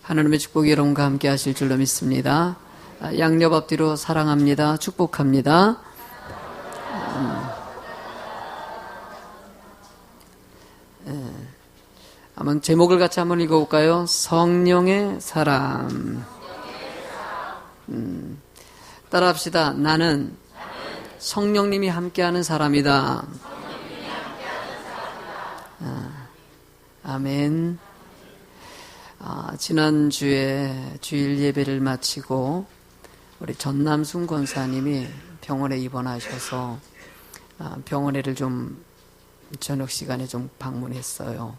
하나님의 축복이 여러분과 함께 하실 줄로 믿습니다. 양옆 앞뒤로 사랑합니다. 축복합니다. 한번 제목을 같이 한번 읽어볼까요? 성령의 사람. 따라합시다. 나는 성령님이 함께하는 사람이다. 아멘. 지난주에 주일 예배를 마치고 우리 전남순 권사님이 병원에 입원하셔서 병원에를 좀 저녁 시간에 좀 방문했어요.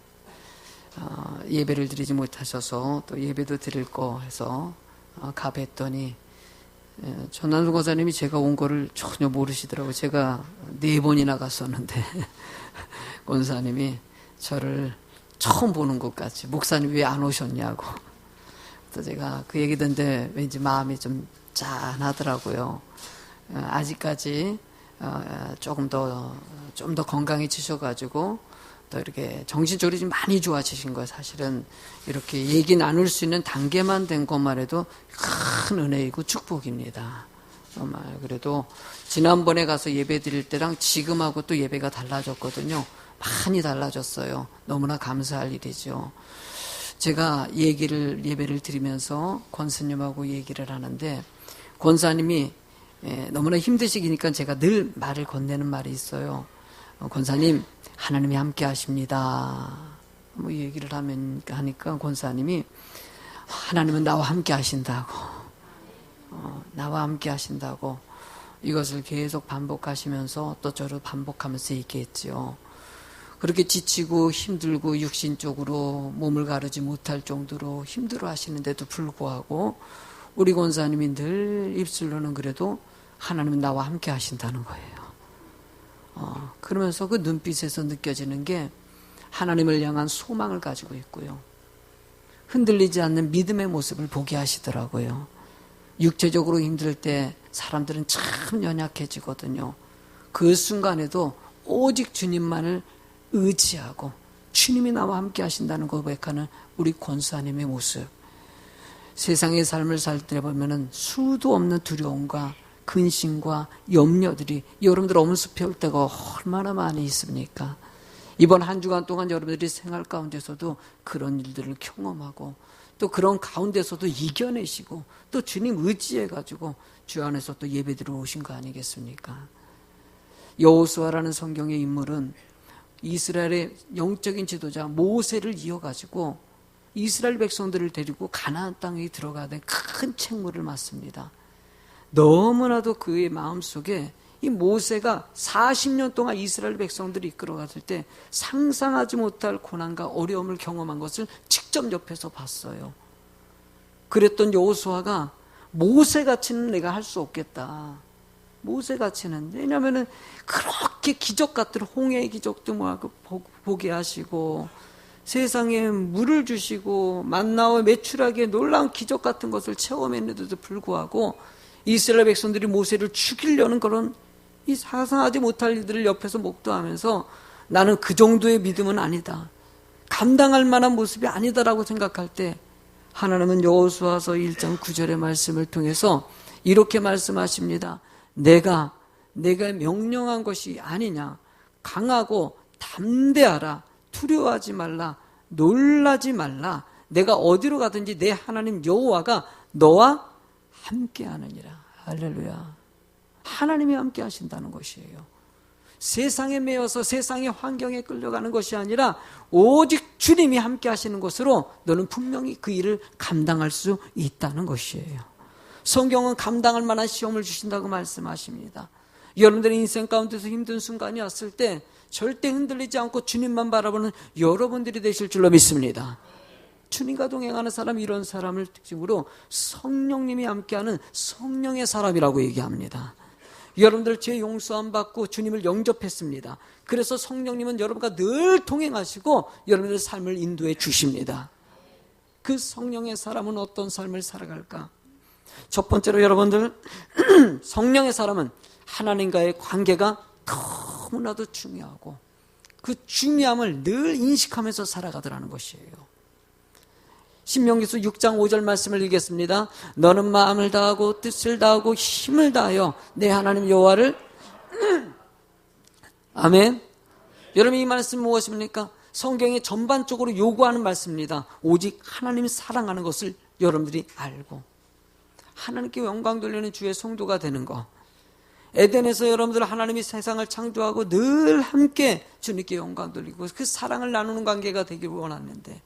예배를 드리지 못하셔서 또 예배도 드릴 거 해서 가뵀더니 전남순 권사님이 제가 온 거를 전혀 모르시더라고요. 제가 4번이나 갔었는데 권사님이 저를 처음 보는 것 같이 목사님 왜 안 오셨냐고. 또 제가 그 얘기 듣는데 왠지 마음이 좀 짠하더라고요. 아직까지 좀 더 건강해지셔가지고 또 이렇게 정신적으로 좀 많이 좋아지신 거예요. 사실은 이렇게 얘기 나눌 수 있는 단계만 된 것만 해도 큰 은혜이고 축복입니다. 정말 그래도 지난번에 가서 예배 드릴 때랑 지금하고 또 예배가 달라졌거든요. 많이 달라졌어요. 너무나 감사할 일이죠. 제가 예배를 드리면서 권사님하고 얘기를 하는데 권사님이 너무나 힘드시니까 제가 늘 말을 건네는 말이 있어요. 권사님, 하나님이 함께 하십니다. 뭐 얘기를 하니까 권사님이 하나님은 나와 함께 하신다고. 나와 함께 하신다고. 이것을 계속 반복하시면서 또 저를 반복하면서 얘기했죠. 그렇게 지치고 힘들고 육신적으로 몸을 가르지 못할 정도로 힘들어 하시는데도 불구하고 우리 권사님이 늘 입술로는 그래도 하나님은 나와 함께 하신다는 거예요. 그러면서 그 눈빛에서 느껴지는 게 하나님을 향한 소망을 가지고 있고요. 흔들리지 않는 믿음의 모습을 보게 하시더라고요. 육체적으로 힘들 때 사람들은 참 연약해지거든요. 그 순간에도 오직 주님만을 의지하고 주님이 나와 함께 하신다는 걸 고백하는 우리 권사님의 모습. 세상의 삶을 살 때 보면은 수도 없는 두려움과 근심과 염려들이 여러분들 엄습해 올 때가 얼마나 많이 있습니까? 이번 한 주간 동안 여러분들이 생활 가운데서도 그런 일들을 경험하고 또 그런 가운데서도 이겨내시고 또 주님 의지해가지고 주 안에서 또 예배 들어오신 거 아니겠습니까? 여호수아라는 성경의 인물은 이스라엘의 영적인 지도자 모세를 이어가지고 이스라엘 백성들을 데리고 가나안 땅에 들어가는 큰 책무를 맡습니다. 너무나도 그의 마음속에 이 모세가 40년 동안 이스라엘 백성들을 이끌어갔을 때 상상하지 못할 고난과 어려움을 경험한 것을 직접 옆에서 봤어요. 그랬던 여호수아가 모세같이는 내가 할 수 없겠다. 모세같이는. 왜냐하면 그렇게 기적 같은 홍해의 기적도 보게 하시고 세상에 물을 주시고 만나와 메추라기에 놀라운 기적 같은 것을 체험했는데도 불구하고 이스라엘 백성들이 모세를 죽이려는 그런 이 상상하지 못할 일들을 옆에서 목도하면서 나는 그 정도의 믿음은 아니다. 감당할 만한 모습이 아니다라고 생각할 때 하나님은 여호수아서 1장 9절의 말씀을 통해서 이렇게 말씀하십니다. 내가 명령한 것이 아니냐. 강하고 담대하라. 두려워하지 말라. 놀라지 말라. 내가 어디로 가든지 내 하나님 여호와가 너와 함께하느니라. 할렐루야. 하나님이 함께 하신다는 것이에요. 세상에 매여서 세상의 환경에 끌려가는 것이 아니라 오직 주님이 함께 하시는 것으로 너는 분명히 그 일을 감당할 수 있다는 것이에요. 성경은 감당할 만한 시험을 주신다고 말씀하십니다. 여러분들의 인생 가운데서 힘든 순간이 왔을 때 절대 흔들리지 않고 주님만 바라보는 여러분들이 되실 줄로 믿습니다. 주님과 동행하는 사람, 이런 사람을 특징으로 성령님이 함께하는 성령의 사람이라고 얘기합니다. 여러분들 죄 용서함 받고 주님을 영접했습니다. 그래서 성령님은 여러분과 늘 동행하시고 여러분들의 삶을 인도해 주십니다. 그 성령의 사람은 어떤 삶을 살아갈까? 첫 번째로 여러분들 성령의 사람은 하나님과의 관계가 너무나도 중요하고 그 중요함을 늘 인식하면서 살아가더라는 것이에요. 신명기서 6장 5절 말씀을 읽겠습니다. 너는 마음을 다하고 뜻을 다하고 힘을 다하여 내 하나님 여호와를 아멘. 여러분, 이 말씀 무엇입니까? 성경에 전반적으로 요구하는 말씀입니다. 오직 하나님 사랑하는 것을 여러분들이 알고 하나님께 영광 돌리는 주의 성도가 되는 것. 에덴에서 여러분들 하나님이 세상을 창조하고 늘 함께 주님께 영광 돌리고 그 사랑을 나누는 관계가 되길 원하는데,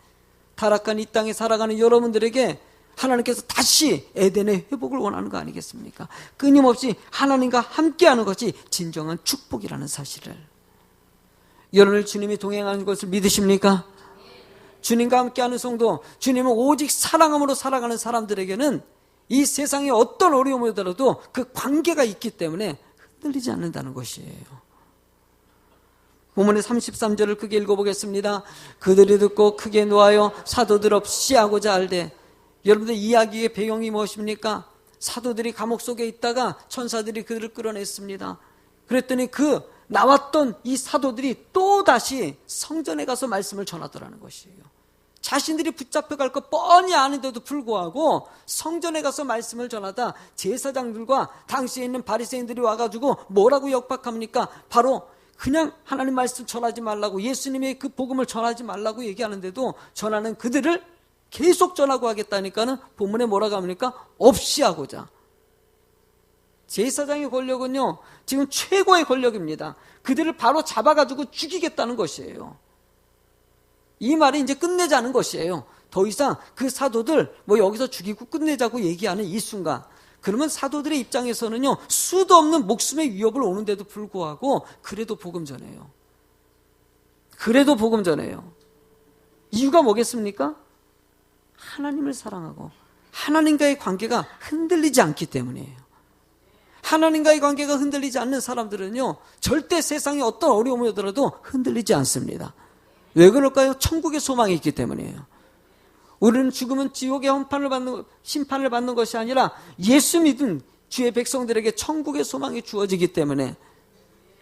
타락한 이 땅에 살아가는 여러분들에게 하나님께서 다시 에덴의 회복을 원하는 거 아니겠습니까? 끊임없이 하나님과 함께하는 것이 진정한 축복이라는 사실을, 여러분을 주님이 동행하는 것을 믿으십니까? 주님과 함께하는 성도, 주님은 오직 사랑함으로 살아가는 사람들에게는 이 세상에 어떤 어려움이 오더라도 그 관계가 있기 때문에 흔들리지 않는다는 것이에요. 본문의 33절을 크게 읽어보겠습니다. 그들이 듣고 크게 노하여 사도들 없이 하고자 할되. 여러분들 이야기의 배경이 무엇입니까? 사도들이 감옥 속에 있다가 천사들이 그들을 끌어냈습니다. 그랬더니 그 나왔던 이 사도들이 또다시 성전에 가서 말씀을 전하더라는 것이에요. 자신들이 붙잡혀갈 거 뻔히 아는데도 불구하고 성전에 가서 말씀을 전하다 제사장들과 당시에 있는 바리새인들이 와가지고 뭐라고 역박합니까? 바로 그냥 하나님 말씀 전하지 말라고, 예수님의 그 복음을 전하지 말라고 얘기하는데도 전하는 그들을 계속 전하고 하겠다니까는 본문에 뭐라고 합니까? 없이 하고자. 제사장의 권력은요, 지금 최고의 권력입니다. 그들을 바로 잡아가지고 죽이겠다는 것이에요. 이 말이 이제 끝내자는 것이에요. 더 이상 그 사도들 여기서 죽이고 끝내자고 얘기하는 이 순간, 그러면 사도들의 입장에서는요, 수도 없는 목숨의 위협을 오는데도 불구하고 그래도 복음 전해요. 그래도 복음 전해요. 이유가 뭐겠습니까? 하나님을 사랑하고 하나님과의 관계가 흔들리지 않기 때문이에요. 하나님과의 관계가 흔들리지 않는 사람들은요, 절대 세상에 어떤 어려움이 오더라도 흔들리지 않습니다. 왜 그럴까요? 천국의 소망이 있기 때문이에요. 우리는 죽으면 지옥의 심판을 받는 것이 아니라 예수 믿은 주의 백성들에게 천국의 소망이 주어지기 때문에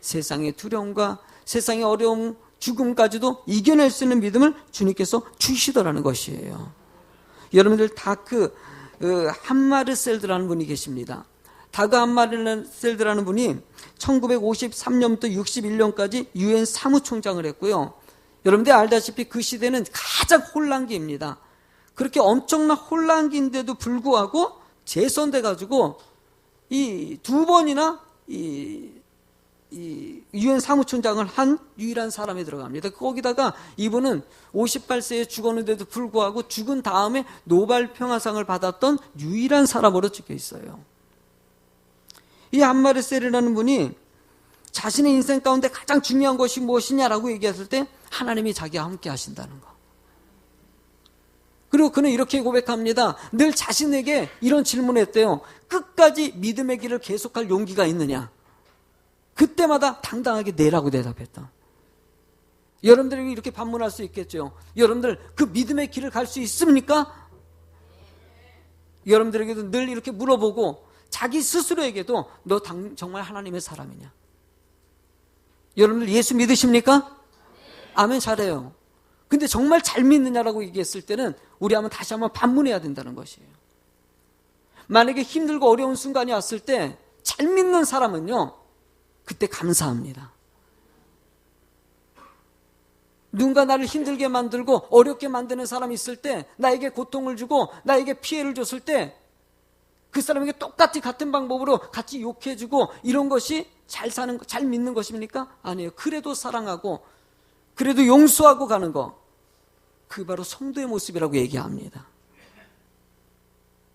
세상의 두려움과 세상의 어려움, 죽음까지도 이겨낼 수 있는 믿음을 주님께서 주시더라는 것이에요. 여러분들 다크 함마르셀드라는 분이 계십니다. 다크 함마르셀드라는 분이 1953년부터 61년까지 유엔 사무총장을 했고요. 여러분들 알다시피 그 시대는 가장 혼란기입니다. 그렇게 엄청난 혼란기인데도 불구하고 재선돼 가지고 이 두 번이나 이 유엔 사무총장을 한 유일한 사람이 들어갑니다. 거기다가 이분은 58세에 죽었는데도 불구하고 죽은 다음에 노벨 평화상을 받았던 유일한 사람으로 찍혀 있어요. 이 함마르셀이라는 분이 자신의 인생 가운데 가장 중요한 것이 무엇이냐라고 얘기했을 때 하나님이 자기와 함께 하신다는 거. 그리고 그는 이렇게 고백합니다. 늘 자신에게 이런 질문을 했대요. 끝까지 믿음의 길을 계속할 용기가 있느냐? 그때마다 당당하게 네라고 대답했다. 여러분들이 이렇게 반문할 수 있겠죠. 여러분들 그 믿음의 길을 갈 수 있습니까? 여러분들에게도 늘 이렇게 물어보고 자기 스스로에게도 너 정말 하나님의 사람이냐? 여러분들 예수 믿으십니까? 아멘, 잘해요. 근데 정말 잘 믿느냐라고 얘기했을 때는 우리 다시 한번 반문해야 된다는 것이에요. 만약에 힘들고 어려운 순간이 왔을 때 잘 믿는 사람은요, 그때 감사합니다. 누군가 나를 힘들게 만들고 어렵게 만드는 사람이 있을 때, 나에게 고통을 주고 나에게 피해를 줬을 때 그 사람에게 똑같이 같은 방법으로 같이 욕해주고 이런 것이 잘 믿는 것입니까? 아니에요. 그래도 사랑하고 그래도 용서하고 가는 거, 그게 바로 성도의 모습이라고 얘기합니다.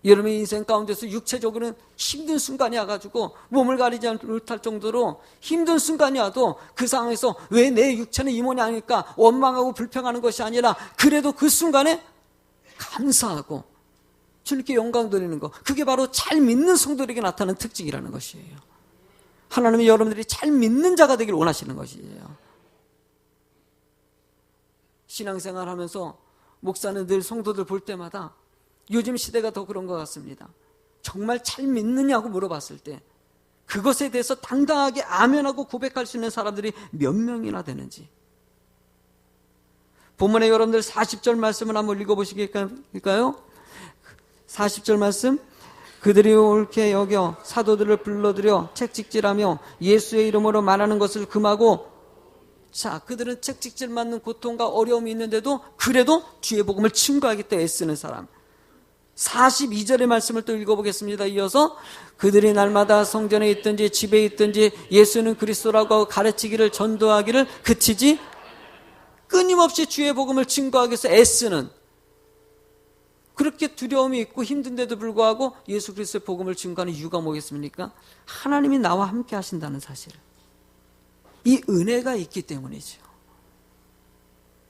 여러분의 인생 가운데서 육체적으로는 힘든 순간이 와가지고 몸을 가리지 못할 정도로 힘든 순간이 와도 그 상황에서 왜 내 육체는 이 모양이 아닐까 원망하고 불평하는 것이 아니라 그래도 그 순간에 감사하고 주님께 영광 돌리는 것, 그게 바로 잘 믿는 성도들에게 나타나는 특징이라는 것이에요. 하나님이 여러분들이 잘 믿는 자가 되길 원하시는 것이에요. 신앙생활 하면서 목사는 늘 성도들 볼 때마다 요즘 시대가 더 그런 것 같습니다. 정말 잘 믿느냐고 물어봤을 때 그것에 대해서 당당하게 아멘하고 고백할 수 있는 사람들이 몇 명이나 되는지. 본문에 여러분들 40절 말씀을 한번 읽어보시겠을까요? 40절 말씀. 그들이 옳게 여겨 사도들을 불러들여 책찍질하며 예수의 이름으로 말하는 것을 금하고, 자, 그들은 책찍질 맞는 고통과 어려움이 있는데도 그래도 주의 복음을 증거하겠다 애쓰는 사람. 42절의 말씀을 또 읽어보겠습니다. 이어서 그들이 날마다 성전에 있든지 집에 있든지 예수는 그리스도라고 하고 가르치기를 전도하기를 그치지 끊임없이 주의 복음을 증거하기 위해서 애쓰는, 그렇게 두려움이 있고 힘든데도 불구하고 예수 그리스도의 복음을 증거하는 이유가 뭐겠습니까? 하나님이 나와 함께 하신다는 사실, 이 은혜가 있기 때문이죠.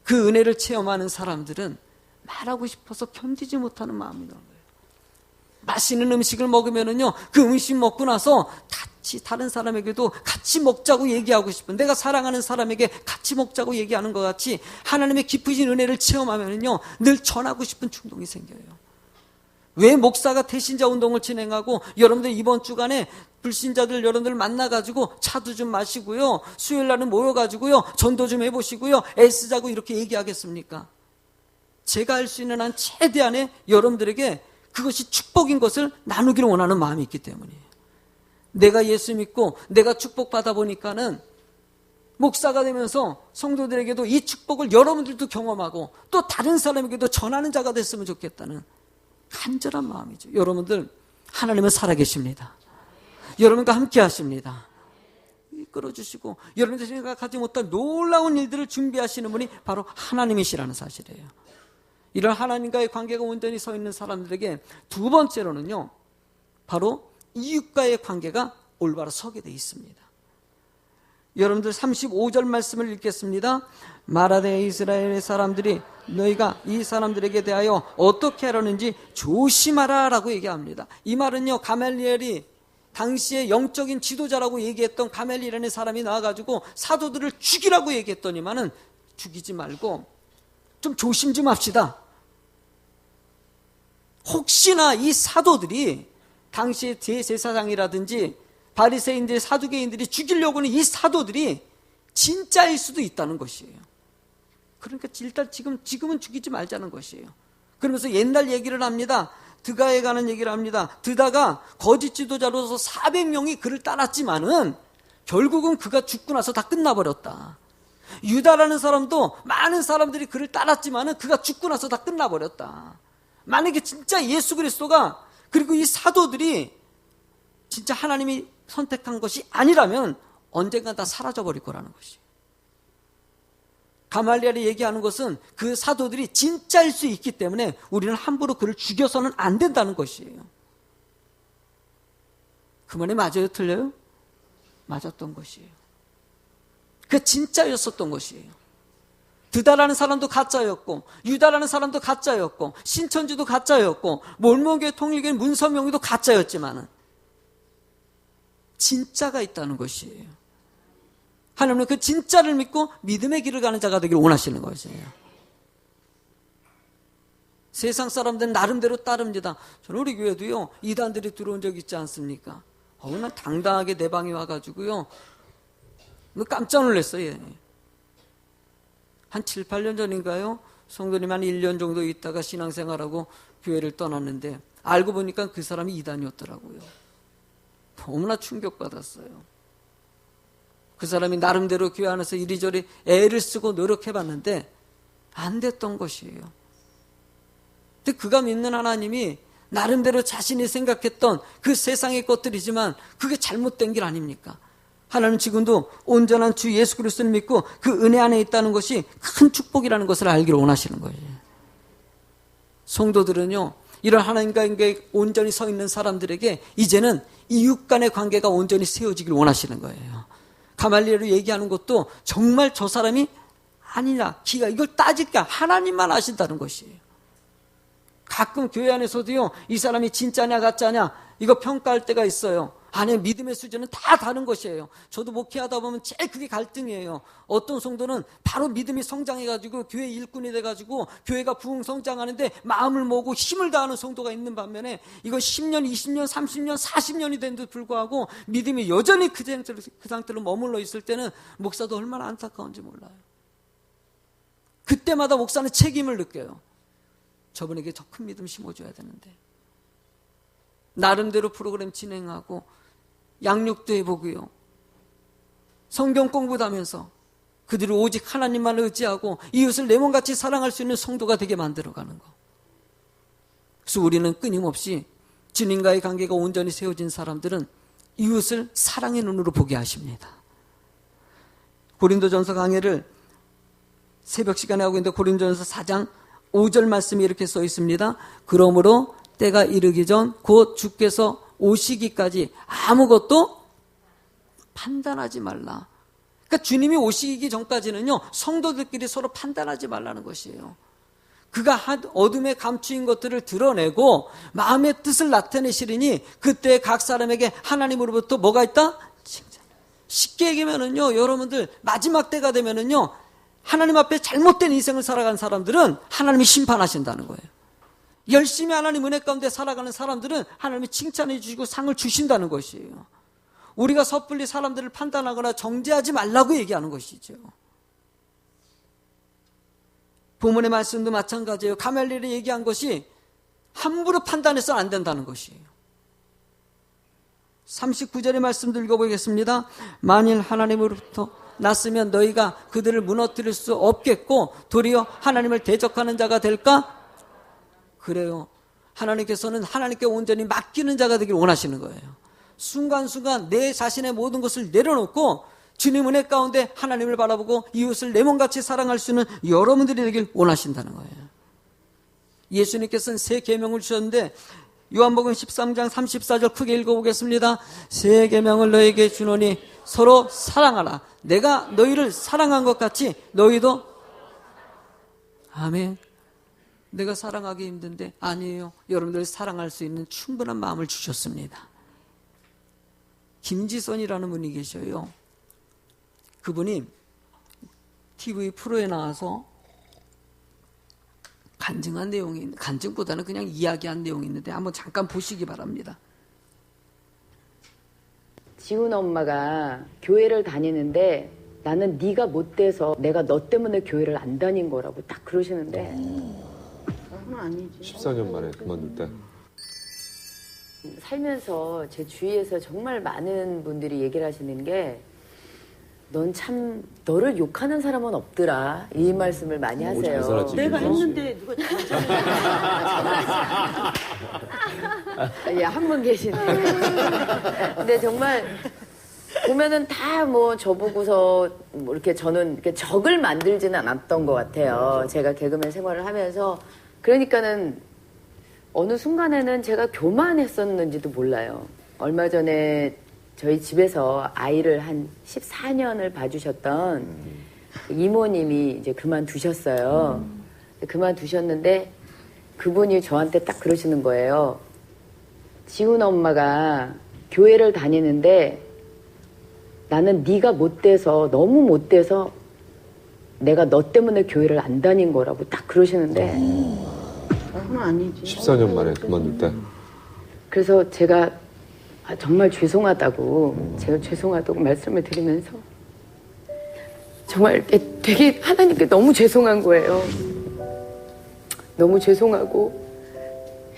그 은혜를 체험하는 사람들은 말하고 싶어서 견디지 못하는 마음이 드는 거예요. 맛있는 음식을 먹으면은요, 그 음식 먹고 나서 같이 다른 사람에게도 같이 먹자고 얘기하고 싶은, 내가 사랑하는 사람에게 같이 먹자고 얘기하는 것 같이 하나님의 깊으신 은혜를 체험하면은요, 늘 전하고 싶은 충동이 생겨요. 왜 목사가 대신자 운동을 진행하고 여러분들 이번 주간에 불신자들 여러분들 만나가지고 차도 좀 마시고요, 수요일 날은 모여가지고요, 전도 좀 해보시고요, 애쓰자고 이렇게 얘기하겠습니까? 제가 할 수 있는 한 최대한의 여러분들에게 그것이 축복인 것을 나누기를 원하는 마음이 있기 때문이에요. 내가 예수 믿고 내가 축복받아 보니까는 목사가 되면서 성도들에게도 이 축복을 여러분들도 경험하고 또 다른 사람에게도 전하는 자가 됐으면 좋겠다는 간절한 마음이죠. 여러분들, 하나님은 살아계십니다. 여러분과 함께 하십니다. 이끌어주시고 여러분들이 생각하지 못한 놀라운 일들을 준비하시는 분이 바로 하나님이시라는 사실이에요. 이런 하나님과의 관계가 온전히 서 있는 사람들에게 두 번째로는요, 바로 이웃과의 관계가 올바로 서게 돼 있습니다. 여러분들 35절 말씀을 읽겠습니다. 말하되 이스라엘의 사람들이 너희가 이 사람들에게 대하여 어떻게 하려는지 조심하라 라고 얘기합니다. 이 말은요, 가멜리엘이 당시에 영적인 지도자라고 얘기했던 가멜리엘이라는 사람이 나와가지고 사도들을 죽이라고 얘기했더니만은 죽이지 말고 좀 조심 좀 합시다. 혹시나 이 사도들이 당시의 대제사장이라든지 바리새인들, 사두개인들이 죽이려고 하는 이 사도들이 진짜일 수도 있다는 것이에요. 그러니까 일단 지금은 죽이지 말자는 것이에요. 그러면서 옛날 얘기를 합니다. 드가에 가는 얘기를 합니다. 드다가 거짓 지도자로서 400명이 그를 따랐지만은 결국은 그가 죽고 나서 다 끝나버렸다. 유다라는 사람도 많은 사람들이 그를 따랐지만은 그가 죽고 나서 다 끝나버렸다. 만약에 진짜 예수 그리스도가, 그리고 이 사도들이 진짜 하나님이 선택한 것이 아니라면 언젠가 다 사라져버릴 거라는 것이. 가말리엘이 얘기하는 것은 그 사도들이 진짜일 수 있기 때문에 우리는 함부로 그를 죽여서는 안 된다는 것이에요. 그 말이 맞아요, 틀려요? 맞았던 것이에요. 그 진짜였었던 것이에요. 드다라는 사람도 가짜였고, 유다라는 사람도 가짜였고, 신천지도 가짜였고, 몰몬교회 통일교회 문서명의도 가짜였지만은 진짜가 있다는 것이에요. 하나님은 그 진짜를 믿고 믿음의 길을 가는 자가 되기를 원하시는 것이에요. 세상 사람들은 나름대로 따릅니다. 저는 우리 교회도요, 이단들이 들어온 적 있지 않습니까? 난 당당하게 내 방에 와가지고요, 깜짝 놀랐어요. 한 7, 8년 전인가요? 성도님 한 1년 정도 있다가 신앙생활하고 교회를 떠났는데 알고 보니까 그 사람이 이단이었더라고요. 너무나 충격받았어요. 그 사람이 나름대로 교회 안에서 이리저리 애를 쓰고 노력해봤는데 안 됐던 것이에요. 근데 그가 믿는 하나님이 나름대로 자신이 생각했던 그 세상의 것들이지만 그게 잘못된 길 아닙니까? 하나님은 지금도 온전한 주 예수 그리스도를 믿고 그 은혜 안에 있다는 것이 큰 축복이라는 것을 알기를 원하시는 거예요. 성도들은요, 이런 하나님과 온전히 서 있는 사람들에게 이제는 이웃 간의 관계가 온전히 세워지기를 원하시는 거예요. 가말리엘을 얘기하는 것도 정말 저 사람이 아니냐, 기가 이걸 따질까 하나님만 아신다는 것이에요. 가끔 교회 안에서도요, 이 사람이 진짜냐 가짜냐 이거 평가할 때가 있어요. 안에 믿음의 수준은 다 다른 것이에요. 저도 목회하다 보면 제일 그게 갈등이에요. 어떤 성도는 바로 믿음이 성장해가지고 교회 일꾼이 돼가지고 교회가 부흥 성장하는데 마음을 모으고 힘을 다하는 성도가 있는 반면에 이거 10년, 20년, 30년, 40년이 된데도 불구하고 믿음이 여전히 그 상태로 머물러 있을 때는 목사도 얼마나 안타까운지 몰라요. 그때마다 목사는 책임을 느껴요. 저분에게 더 큰 믿음 심어줘야 되는데. 나름대로 프로그램 진행하고 양육도 해보고요. 성경 공부도 하면서 그들이 오직 하나님만 의지하고 이웃을 내 몸같이 사랑할 수 있는 성도가 되게 만들어가는 거. 그래서 우리는 끊임없이 주님과의 관계가 온전히 세워진 사람들은 이웃을 사랑의 눈으로 보게 하십니다. 고린도전서 강해를 새벽 시간에 하고 있는데 고린도전서 4장 5절 말씀이 이렇게 써 있습니다. 그러므로 때가 이르기 전 곧 주께서 오시기까지 아무것도 판단하지 말라. 그러니까 주님이 오시기 전까지는요, 성도들끼리 서로 판단하지 말라는 것이에요. 그가 어둠에 감추인 것들을 드러내고 마음의 뜻을 나타내시리니 그때 각 사람에게 하나님으로부터 뭐가 있다? 칭찬. 쉽게 얘기하면은요, 여러분들 마지막 때가 되면은요, 하나님 앞에 잘못된 인생을 살아간 사람들은 하나님이 심판하신다는 거예요. 열심히 하나님 은혜 가운데 살아가는 사람들은 하나님이 칭찬해 주시고 상을 주신다는 것이에요. 우리가 섣불리 사람들을 판단하거나 정죄하지 말라고 얘기하는 것이죠. 본문의 말씀도 마찬가지예요. 가멜리엘이 얘기한 것이 함부로 판단해서는 안 된다는 것이에요. 39절의 말씀도 읽어보겠습니다. 만일 하나님으로부터 났으면 너희가 그들을 무너뜨릴 수 없겠고 도리어 하나님을 대적하는 자가 될까? 그래요. 하나님께서는 하나님께 온전히 맡기는 자가 되길 원하시는 거예요. 순간순간 내 자신의 모든 것을 내려놓고 주님 은혜 가운데 하나님을 바라보고 이웃을 내 몸같이 사랑할 수 있는 여러분들이 되길 원하신다는 거예요. 예수님께서는 새 계명을 주셨는데 요한복음 13장 34절 크게 읽어보겠습니다. 새 계명을 너에게 주노니 서로 사랑하라. 내가 너희를 사랑한 것 같이 너희도. 아멘. 내가 사랑하기 힘든데 아니에요. 여러분들 사랑할 수 있는 충분한 마음을 주셨습니다. 김지선이라는 분이 계셔요. 그분이 TV 프로에 나와서 간증한 내용이, 간증보다는 그냥 이야기한 내용이 있는데 한번 잠깐 보시기 바랍니다. 지훈 엄마가 교회를 다니는데 나는 네가 못돼서 내가 너 때문에 교회를 안 다닌 거라고 딱 그러시는데 그건 아니지. 14년 만에 그만둘 때. 살면서 제 주위에서 정말 많은 분들이 얘기를 하시는 게 넌 참 너를 욕하는 사람은 없더라 이 말씀을 많이 하세요. 내가 했는데 누가 예, 한 분 계시네. 근데 정말 보면은 다 뭐 저보고서 뭐 이렇게 저는 이렇게 적을 만들지는 않았던 것 같아요. 제가 개그맨 생활을 하면서. 그러니까는 어느 순간에는 제가 교만했었는지도 몰라요. 얼마 전에 저희 집에서 아이를 한 14년을 봐주셨던 이모님이 이제 그만두셨어요. 그만두셨는데 그분이 저한테 딱 그러시는 거예요. 지훈 엄마가 교회를 다니는데 나는 네가 못돼서 너무 못돼서 내가 너 때문에 교회를 안 다닌 거라고 딱 그러시는데 그건 아니지. 14년 만에 그만둘 때. 그래서 제가 정말 죄송하다고 제가 죄송하다고 말씀을 드리면서 정말 되게 하나님께 너무 죄송한 거예요. 너무 죄송하고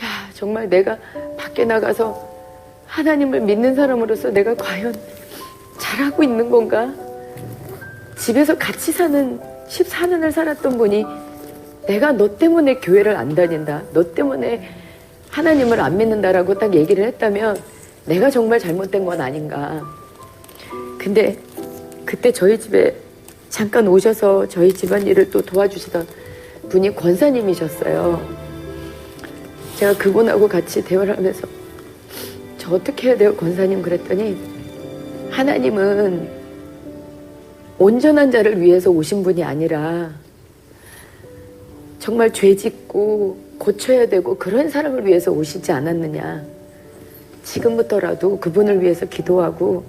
야 정말 내가 밖에 나가서 하나님을 믿는 사람으로서 내가 과연 잘하고 있는 건가? 집에서 같이 사는 14년을 살았던 분이 내가 너 때문에 교회를 안 다닌다. 너 때문에 하나님을 안 믿는다라고 딱 얘기를 했다면 내가 정말 잘못된 건 아닌가. 근데 그때 저희 집에 잠깐 오셔서 저희 집안일을 또 도와주시던 분이 권사님이셨어요. 제가 그분하고 같이 대화를 하면서 저 어떻게 해야 돼요, 권사님? 그랬더니 하나님은 온전한 자를 위해서 오신 분이 아니라 정말 죄 짓고 고쳐야 되고 그런 사람을 위해서 오시지 않았느냐. 지금부터라도 그분을 위해서 기도하고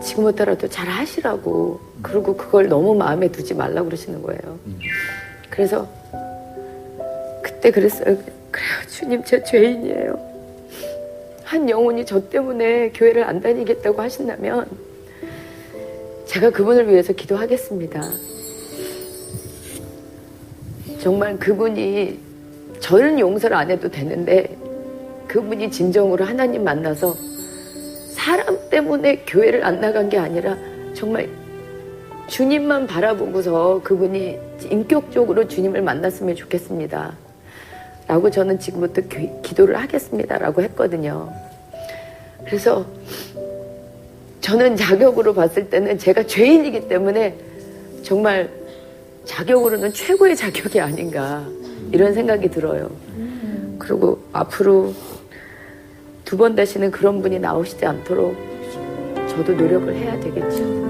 지금부터라도 잘 하시라고. 그리고 그걸 너무 마음에 두지 말라고 그러시는 거예요. 그래서 그때 그랬어요. 그래요, 주님, 제 죄인이에요. 한 영혼이 저 때문에 교회를 안 다니겠다고 하신다면 제가 그분을 위해서 기도하겠습니다. 정말 그분이 저는 용서를 안 해도 되는데 그분이 진정으로 하나님 만나서 사람 때문에 교회를 안 나간 게 아니라 정말 주님만 바라보고서 그분이 인격적으로 주님을 만났으면 좋겠습니다. 라고 저는 지금부터 기도를 하겠습니다. 라고 했거든요. 그래서 저는 자격으로 봤을 때는 제가 죄인이기 때문에 정말 자격으로는 최고의 자격이 아닌가 이런 생각이 들어요. 그리고 앞으로 두 번 다시는 그런 분이 나오시지 않도록 저도 노력을 해야 되겠죠.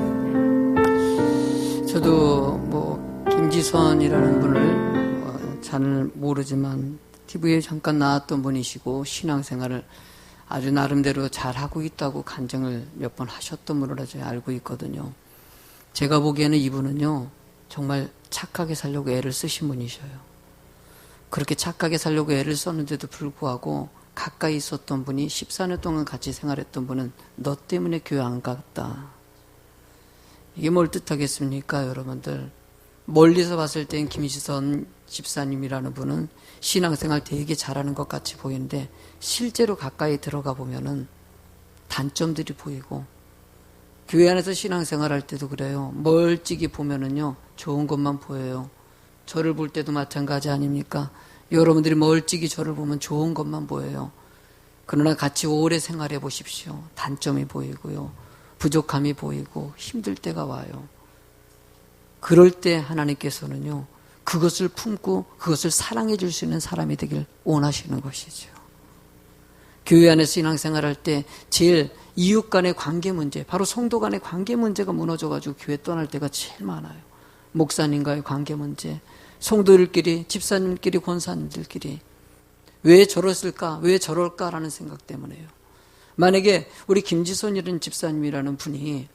저도 뭐 김지선이라는 분을 잘 모르지만 TV에 잠깐 나왔던 분이시고 신앙생활을 아주 나름대로 잘하고 있다고 간증을 몇 번 하셨던 분으로 제가 알고 있거든요. 제가 보기에는 이분은요 정말 착하게 살려고 애를 쓰신 분이셔요. 그렇게 착하게 살려고 애를 썼는데도 불구하고 가까이 있었던 분이 14년 동안 같이 생활했던 분은 너 때문에 교회 안 갔다. 이게 뭘 뜻하겠습니까, 여러분들? 멀리서 봤을 땐 김지선 집사님이라는 분은 신앙생활 되게 잘하는 것 같이 보이는데 실제로 가까이 들어가 보면은 단점들이 보이고, 교회 안에서 신앙생활 할 때도 그래요. 멀찍이 보면은요 좋은 것만 보여요. 저를 볼 때도 마찬가지 아닙니까? 여러분들이 멀찍이 저를 보면 좋은 것만 보여요. 그러나 같이 오래 생활해 보십시오. 단점이 보이고요, 부족함이 보이고 힘들 때가 와요. 그럴 때 하나님께서는요 그것을 품고 그것을 사랑해 줄 수 있는 사람이 되길 원하시는 것이죠. 교회 안에서 신앙생활할 때 제일 이웃 간의 관계 문제, 바로 성도 간의 관계 문제가 무너져가지고 교회 떠날 때가 제일 많아요. 목사님과의 관계 문제, 성도들끼리, 집사님끼리, 권사님들끼리 왜 저랬을까, 왜 저럴까라는 생각 때문에요. 만약에 우리 김지선이라는 집사님이라는 분이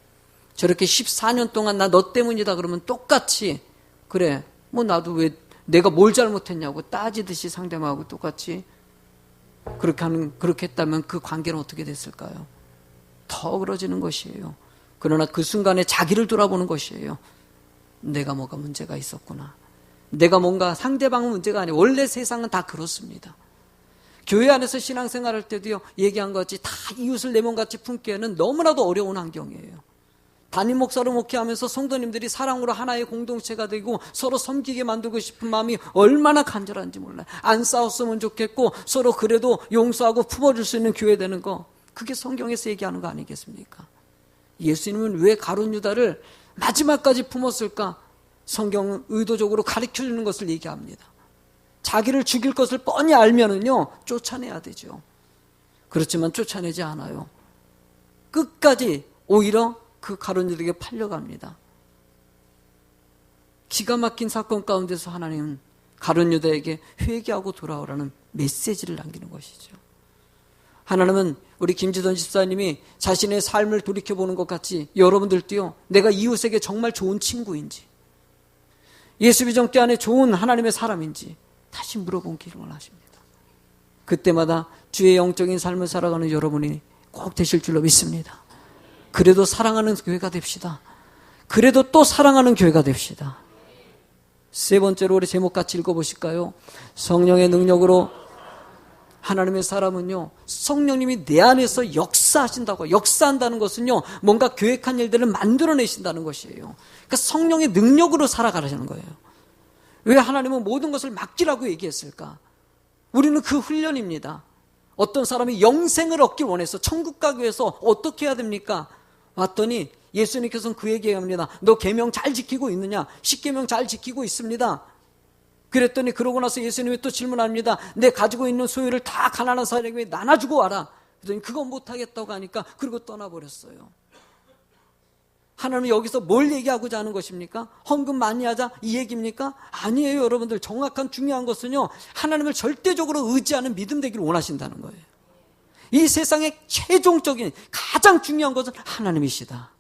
저렇게 14년 동안 나 너 때문이다 그러면 똑같이 그래 뭐 나도 왜 내가 뭘 잘못했냐고 따지듯이 상대방하고 똑같이 그렇게 했다면 그 관계는 어떻게 됐을까요? 더 그러지는 것이에요. 그러나 그 순간에 자기를 돌아보는 것이에요. 내가 뭐가 문제가 있었구나. 내가 뭔가 상대방은 문제가 아니에요. 원래 세상은 다 그렇습니다. 교회 안에서 신앙생활할 때도요 얘기한 것 같이 다 이웃을 내 몸같이 품기에는 너무나도 어려운 환경이에요. 담임 목사로 목회하면서 성도님들이 사랑으로 하나의 공동체가 되고 서로 섬기게 만들고 싶은 마음이 얼마나 간절한지 몰라요. 안 싸웠으면 좋겠고 서로 그래도 용서하고 품어줄 수 있는 교회 되는 거, 그게 성경에서 얘기하는 거 아니겠습니까? 예수님은 왜 가룟 유다를 마지막까지 품었을까? 성경은 의도적으로 가르쳐주는 것을 얘기합니다. 자기를 죽일 것을 뻔히 알면은요 쫓아내야 되죠. 그렇지만 쫓아내지 않아요. 끝까지 오히려 그 가룟 유다에게 팔려갑니다. 기가 막힌 사건 가운데서 하나님은 가룟 유다에게 회개하고 돌아오라는 메시지를 남기는 것이죠. 하나님은 우리 김지선 집사님이 자신의 삶을 돌이켜보는 것 같이 여러분들도요 내가 이웃에게 정말 좋은 친구인지, 예수 비전교 안에 좋은 하나님의 사람인지 다시 물어보기를 원하십니다. 그때마다 주의 영적인 삶을 살아가는 여러분이 꼭 되실 줄로 믿습니다. 그래도 사랑하는 교회가 됩시다. 그래도 또 사랑하는 교회가 됩시다. 세 번째로 우리 제목 같이 읽어보실까요? 성령의 능력으로 하나님의 사람은요 성령님이 내 안에서 역사하신다고. 역사한다는 것은요 뭔가 계획한 일들을 만들어내신다는 것이에요. 그러니까 성령의 능력으로 살아가라는 거예요. 왜 하나님은 모든 것을 맡기라고 얘기했을까? 우리는 그 훈련입니다. 어떤 사람이 영생을 얻길 원해서 천국 가기 위해서 어떻게 해야 됩니까? 왔더니 예수님께서는 그에게 얘기합니다. 너 계명 잘 지키고 있느냐? 10계명 잘 지키고 있습니다. 그랬더니 그러고 나서 예수님이 또 질문합니다. 내 가지고 있는 소유를 다 가난한 사람에게 나눠주고 와라. 그랬더니 그건 못하겠다고 하니까 그리고 떠나버렸어요. 하나님은 여기서 뭘 얘기하고자 하는 것입니까? 헌금 많이 하자 이 얘기입니까? 아니에요. 여러분들 정확한 중요한 것은요 하나님을 절대적으로 의지하는 믿음 되기를 원하신다는 거예요. 이 세상의 최종적인 가장 중요한 것은 하나님이시다.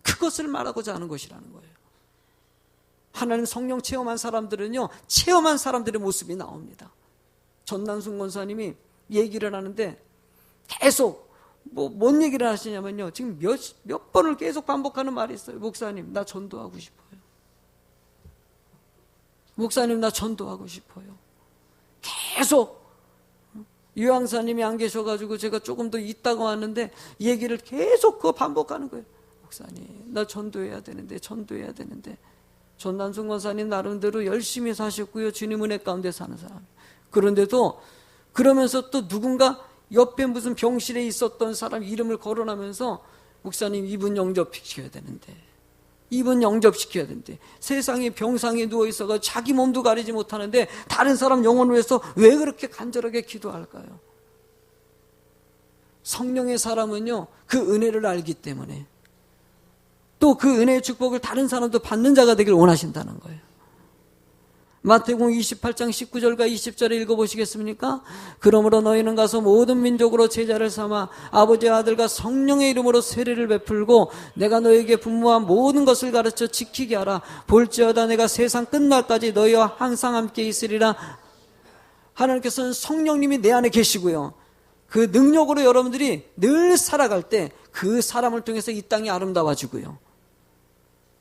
그것을 말하고자 하는 것이라는 거예요. 하나님 성령 체험한 사람들은요 체험한 사람들의 모습이 나옵니다. 전난순 권사님이 얘기를 하는데 계속 뭔 얘기를 하시냐면요 지금 몇 번을 계속 반복하는 말이 있어요. 목사님 나 전도하고 싶어요. 목사님 나 전도하고 싶어요. 계속 유황사님이 안 계셔가지고 제가 조금 더 있다가 왔는데 얘기를 계속 그거 반복하는 거예요. 목사님 나 전도해야 되는데 전남순 권사님 나름대로 열심히 사셨고요. 주님 은혜 가운데 사는 사람. 그런데도 그러면서 또 누군가 옆에 무슨 병실에 있었던 사람 이름을 거론하면서 목사님 이분 영접시켜야 되는데 세상에 병상에 누워있어가 자기 몸도 가리지 못하는데 다른 사람 영혼을 위해서 왜 그렇게 간절하게 기도할까요? 성령의 사람은요 그 은혜를 알기 때문에 또 그 은혜의 축복을 다른 사람도 받는 자가 되길 원하신다는 거예요. 마태복음 28장 19절과 20절에 읽어보시겠습니까? 그러므로 너희는 가서 모든 민족으로 제자를 삼아 아버지와 아들과 성령의 이름으로 세례를 베풀고 내가 너희에게 분부한 모든 것을 가르쳐 지키게 하라. 볼지어다 내가 세상 끝날까지 너희와 항상 함께 있으리라. 하나님께서는 성령님이 내 안에 계시고요. 그 능력으로 여러분들이 늘 살아갈 때 그 사람을 통해서 이 땅이 아름다워지고요.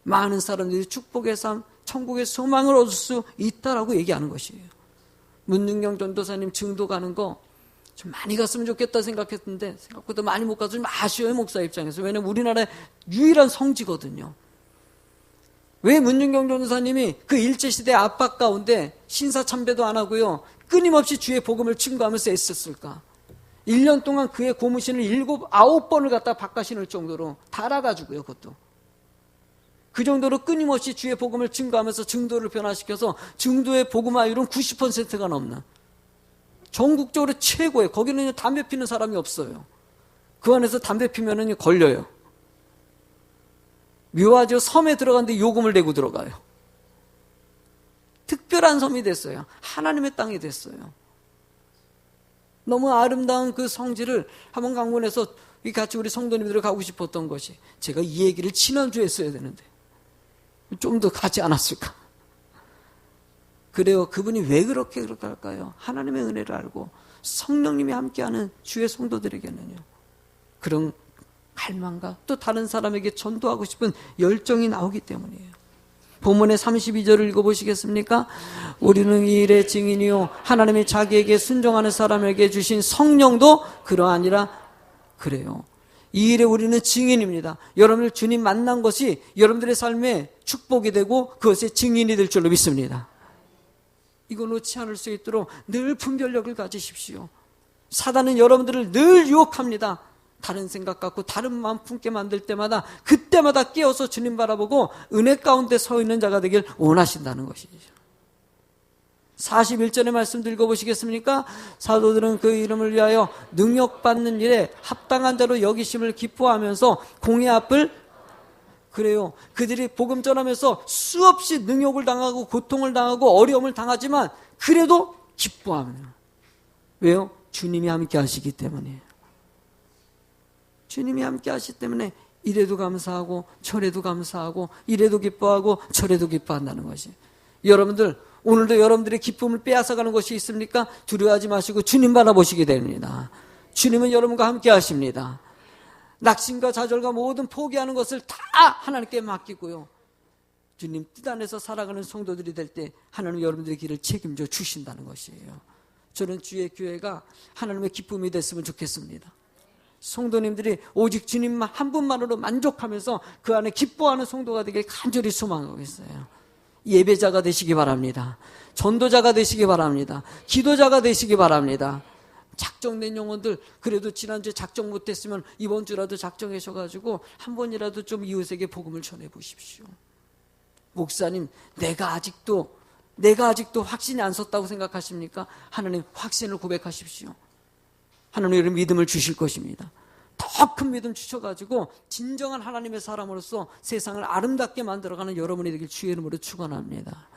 많은 사람들이 축복의 삶, 천국의 소망을 얻을 수 있다라고 얘기하는 것이에요. 문능경 전도사님 증도 가는 거 좀 많이 갔으면 좋겠다 생각했는데 생각보다 많이 못 가서 좀 아쉬워요, 목사 입장에서. 왜냐면 우리나라의 유일한 성지거든요. 왜 문능경 전도사님이 그 일제시대 압박 가운데 신사참배도 안 하고요 끊임없이 주의 복음을 증거하면서 애썼을까? 1년 동안 그의 고무신을 7, 9번을 갖다 바꿔 신을 정도로 달아가지고요. 그것도 그 정도로 끊임없이 주의 복음을 증거하면서 증도를 변화시켜서 증도의 복음화율은 90%가 넘는 전국적으로 최고예요. 거기는 담배 피는 사람이 없어요. 그 안에서 담배 피면은 걸려요. 묘하죠. 섬에 들어갔는데 요금을 내고 들어가요. 특별한 섬이 됐어요. 하나님의 땅이 됐어요. 너무 아름다운 그 성지를 한번 강론해서 같이 우리 성도님들이 가고 싶었던 것이, 제가 이 얘기를 지난주에 했어야 되는데 좀 더 가지 않았을까. 그래요. 그분이 왜 그렇게 할까요? 하나님의 은혜를 알고 성령님이 함께하는 주의 성도들에게는요 그런 갈망과 또 다른 사람에게 전도하고 싶은 열정이 나오기 때문이에요. 본문의 32절을 읽어보시겠습니까? 우리는 이 일의 증인이요 하나님이 자기에게 순종하는 사람에게 주신 성령도 그러하니라. 그래요. 이 일에 우리는 증인입니다. 여러분들 주님 만난 것이 여러분들의 삶에 축복이 되고 그것의 증인이 될 줄로 믿습니다. 이거 놓지 않을 수 있도록 늘 분별력을 가지십시오. 사단은 여러분들을 늘 유혹합니다. 다른 생각 갖고 다른 마음 품게 만들 때마다 그때마다 깨어서 주님 바라보고 은혜 가운데 서 있는 자가 되길 원하신다는 것이죠. 41절의 말씀도 읽어보시겠습니까? 사도들은 그 이름을 위하여 능력받는 일에 합당한 자로 여기심을 기뻐하면서 공의 앞을 그래요. 그들이 복음 전하면서 수없이 능욕을 당하고 고통을 당하고 어려움을 당하지만 그래도 기뻐합니다. 왜요? 주님이 함께 하시기 때문이에요. 주님이 함께 하시기 때문에 이래도 감사하고 저래도 감사하고 이래도 기뻐하고 저래도 기뻐한다는 것이. 여러분들 오늘도 여러분들의 기쁨을 빼앗아가는 것이 있습니까? 두려워하지 마시고 주님 바라보시게 됩니다. 주님은 여러분과 함께 하십니다. 낙심과 좌절과 모든 포기하는 것을 다 하나님께 맡기고요 주님 뜻 안에서 살아가는 성도들이 될 때 하나님 여러분들의 길을 책임져 주신다는 것이에요. 저는 주의 교회가 하나님의 기쁨이 됐으면 좋겠습니다. 성도님들이 오직 주님 한 분만으로 만족하면서 그 안에 기뻐하는 성도가 되길 간절히 소망하고 있어요. 예배자가 되시기 바랍니다. 전도자가 되시기 바랍니다. 기도자가 되시기 바랍니다. 작정된 영혼들, 그래도 지난주에 작정 못했으면 이번 주라도 작정하셔가지고 한 번이라도 좀 이웃에게 복음을 전해보십시오. 목사님, 내가 아직도 확신이 안 섰다고 생각하십니까? 하나님 확신을 고백하십시오. 하나님 여러분 믿음을 주실 것입니다. 더 큰 믿음 주셔가지고 진정한 하나님의 사람으로서 세상을 아름답게 만들어가는 여러분이 되길 주의 이름으로 축원합니다.